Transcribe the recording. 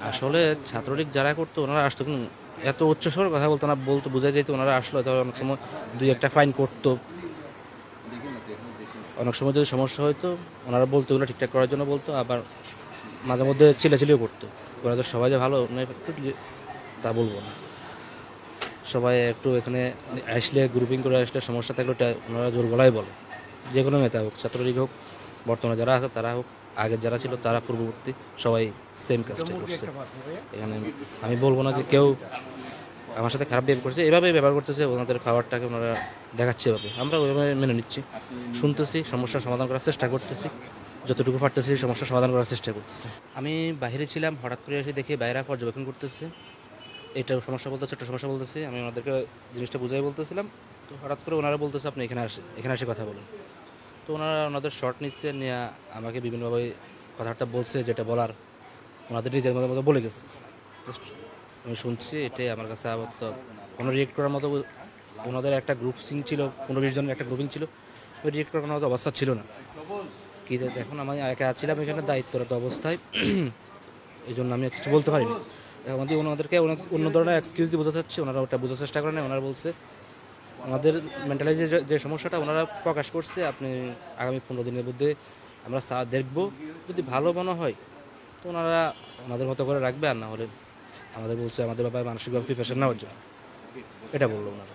আসলে ছাত্রলীগ যারা করতো ওনারা আসতো কিন্তু এত উচ্চস্বরে কথা বলতো না, বলতো বোঝা যেত ওনারা আসলো তবে অনেক সময় দুই একটা ফাইন করতো। অনেক সময় যদি সমস্যা হয়তো ওনারা বলতো ওগুলো ঠিকঠাক করার জন্য বলতো, আবার মাঝে মধ্যে চিল্লাচিল্লিও করতো। ওনাদের সবাই যে ভালো মানে তা বলবো না। সবাই একটু এখানে আসলে গ্রুপিং করে আসলে সমস্যা থাকলে ওটা ওনারা জোর গলায় বলে। যে কোনো নেতা হোক, ছাত্রলীগ হোক, বর্তমানে যারা আছে তারা হোক, আগের যারা ছিল তারা পূর্ববর্তী, সবাই সেম কাজটা করছে। এখানে আমি বলবো না যে কেউ আমার সাথে খারাপ বিহেভ করছে, এভাবে ব্যবহার করতেছে, ওনাদের পাওয়ারটাকে ওনারা দেখাচ্ছে এভাবে। আমরা ওইভাবে মেনে নিচ্ছি, শুনতেছি, সমস্যার সমাধান করার চেষ্টা করতেছি, যতটুকু পারতেছি সমস্যার সমাধান করার চেষ্টা করতেছি। আমি বাইরে ছিলাম, হঠাৎ করে এসে দেখি বাইরে পর্যবেক্ষণ করতেছে, এটা সমস্যা বলতেছে, একটা সমস্যা বলতেছে। আমি ওনাদেরকে জিনিসটা বুঝাই বলতেছিলাম, তো হঠাৎ করে ওনারা বলতেছে আপনি এখানে এসে কথা বলুন। তো ওনারা ওনাদের শর্ট নিচ্ছে নিয়ে আমাকে বিভিন্নভাবে কথাটা বলছে, যেটা বলার ওনাদের নিজের মতো বলে গেছে। Just আমি শুনছি, এটাই আমার কাছে আপাতত কোনো রিয়েক্ট করার মতো। ওনাদের একটা গ্রুপিং ছিল, 15-20 জনের একটা গ্রুপিং ছিল, ওই রিয়েক্ট করার মতো অবস্থা ছিল না। কি এখন আমি একা ছিলাম এখানে দায়িত্বরত অবস্থায়, এই জন্য আমি কিছু বলতে পারিনি। আমাদের ওনাদেরকে অন্য ধরনের এক্সকিউজ দিয়ে বোঝাতে হচ্ছে, ওনারা ওটা বোঝার চেষ্টা করেন। ওনারা বলছে আমাদের মেন্টালাইজে যে সমস্যাটা ওনারা প্রকাশ করছে, আপনি আগামী 15 দিনের মধ্যে আমরা দেখব, যদি ভালো মনে হয় তো ওনারা ওনাদের মতো করে রাখবে, আর না হলে আমাদের বলছে আমাদের ব্যাপারে মানসিকভাবে প্রিপারেশন নেওয়ার জন্য, এটা বললো ওনারা।